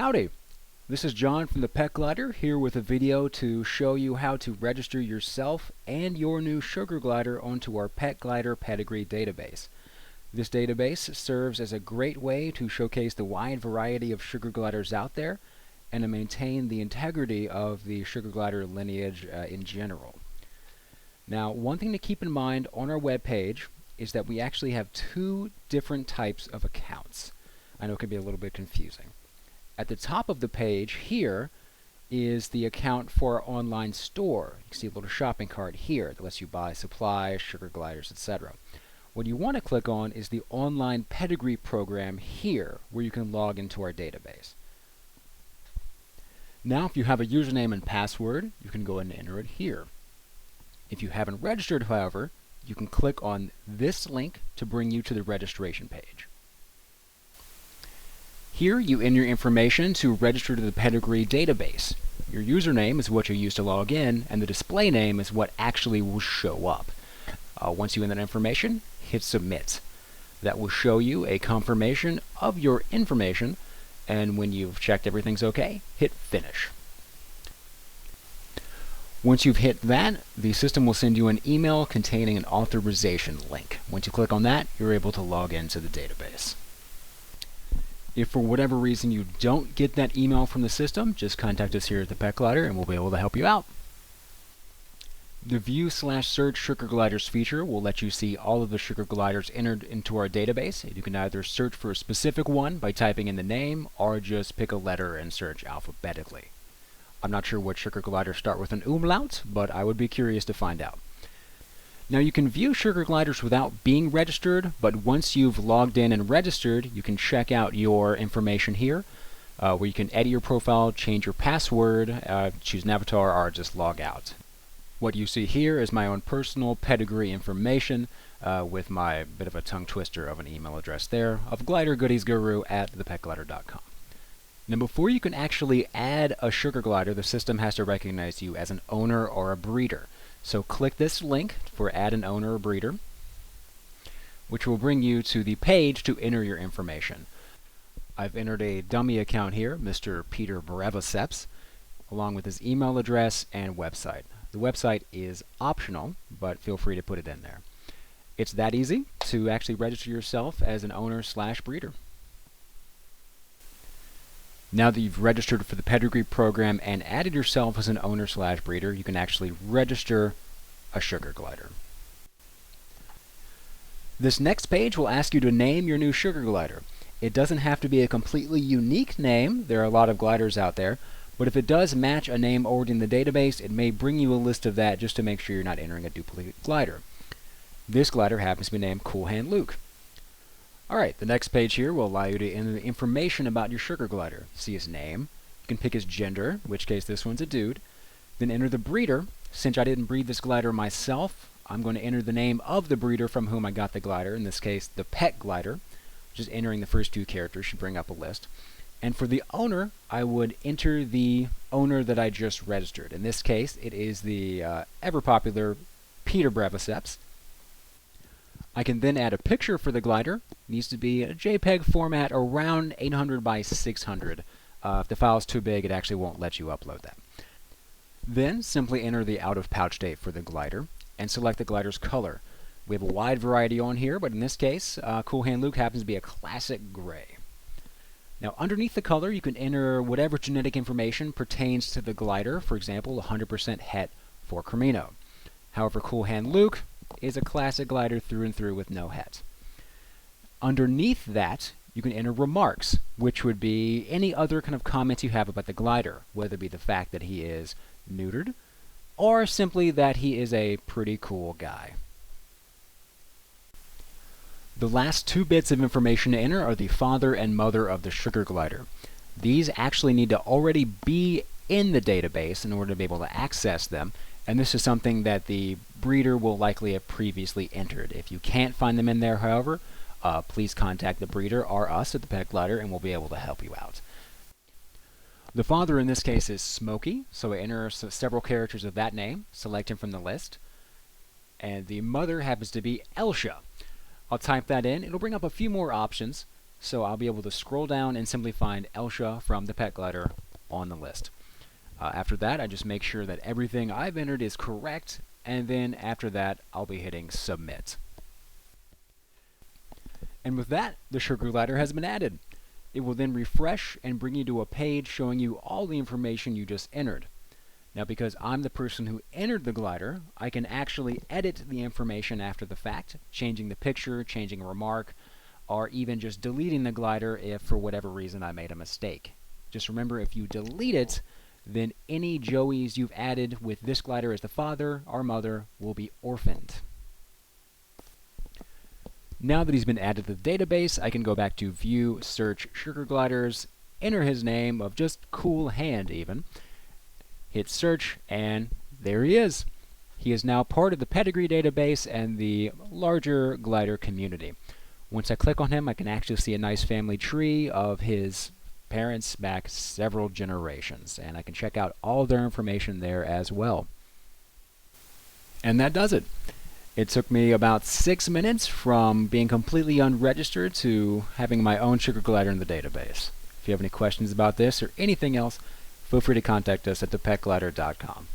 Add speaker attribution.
Speaker 1: Howdy! This is John from the Pet Glider here with a video to show you how to register yourself and your new sugar glider onto our Pet Glider Pedigree database. This database serves as a great way to showcase the wide variety of sugar gliders out there and to maintain the integrity of the sugar glider lineage in general. Now, one thing to keep in mind on our webpage is that we actually have two different types of accounts. I know it can be a little bit confusing. At the top of the page here is the account for our online store. You can see a little shopping cart here that lets you buy supplies, sugar gliders, etc. What you want to click on is the online pedigree program here, where you can log into our database. Now, if you have a username and password, you can go and enter it here. If you haven't registered, however, you can click on this link to bring you to the registration page. Here you enter your information to register to the Pedigree database. Your username is what you use to log in, and the display name is what actually will show up. Once you enter that information, hit Submit. That will show you a confirmation of your information, and when you've checked everything's okay, hit Finish. Once you've hit that, the system will send you an email containing an authorization link. Once you click on that, you're able to log into the database. If for whatever reason you don't get that email from the system, just contact us here at the Pet Glider and we'll be able to help you out. The View/Search Sugar Gliders feature will let you see all of the sugar gliders entered into our database. You can either search for a specific one by typing in the name or just pick a letter and search alphabetically. I'm not sure what sugar gliders start with an umlaut, but I would be curious to find out. Now, you can view sugar gliders without being registered, but once you've logged in and registered, you can check out your information here, where you can edit your profile, change your password, choose an avatar, or just log out. What you see here is my own personal pedigree information, with my bit of a tongue twister of an email address there of glidergoodiesguru@thepetglider.com. Now, before you can actually add a sugar glider, the system has to recognize you as an owner or a breeder. So click this link for Add an Owner or Breeder, which will bring you to the page to enter your information. I've entered a dummy account here, Mr. Peter Breviceps, along with his email address and website. The website is optional, but feel free to put it in there. It's that easy to actually register yourself as an owner/breeder. Now that you've registered for the Pedigree program and added yourself as an owner/breeder, you can actually register a sugar glider. This next page will ask you to name your new sugar glider. It doesn't have to be a completely unique name. There are a lot of gliders out there, but if it does match a name already in the database, it may bring you a list of that just to make sure you're not entering a duplicate glider. This glider happens to be named Cool Hand Luke. Alright, the next page here will allow you to enter the information about your sugar glider. See his name. You can pick his gender, in which case this one's a dude. Then enter the breeder. Since I didn't breed this glider myself, I'm going to enter the name of the breeder from whom I got the glider, in this case the Pet Glider. Just entering the first two characters should bring up a list. And for the owner, I would enter the owner that I just registered. In this case, it is the ever-popular Peter Breviceps. I can then add a picture for the glider. It needs to be a JPEG format around 800 by 600. If the file is too big, it actually won't let you upload that. Then simply enter the out-of-pouch date for the glider and select the glider's color. We have a wide variety on here, but in this case, Cool Hand Luke happens to be a classic gray. Now, underneath the color, you can enter whatever genetic information pertains to the glider. For example, 100% het for Camino. However, Cool Hand Luke is a classic glider through and through with no het. Underneath that, you can enter remarks, which would be any other kind of comments you have about the glider, whether it be the fact that he is neutered, or simply that he is a pretty cool guy. The last two bits of information to enter are the father and mother of the sugar glider. These actually need to already be in the database in order to be able to access them, and this is something that the breeder will likely have previously entered. If you can't find them in there, however, please contact the breeder or us at the Pet Glider and we'll be able to help you out. The father in this case is Smokey, so I enter several characters of that name, select him from the list. And the mother happens to be Elsha. I'll type that in. It'll bring up a few more options. so I'll be able to scroll down and simply find Elsha from the pet glider on the list. After that, I just make sure that everything I've entered is correct, and then after that, I'll be hitting submit. And with that, the sugar glider has been added. It will then refresh and bring you to a page showing you all the information you just entered. Now, because I'm the person who entered the glider, I can actually edit the information after the fact, changing the picture, changing a remark, or even just deleting the glider if for whatever reason I made a mistake. Just remember, if you delete it, then any Joeys you've added with this glider as the father or mother will be orphaned. Now that he's been added to the database, I can go back to View, Search, Sugar Gliders, enter his name of just Cool Hand even, hit Search, and there he is. He is now part of the Pedigree database and the larger glider community. Once I click on him, I can actually see a nice family tree of his parents back several generations, and I can check out all their information there as well. And that does it. It took me about 6 minutes from being completely unregistered to having my own sugar glider in the database. If you have any questions about this or anything else, feel free to contact us at thepetglider.com.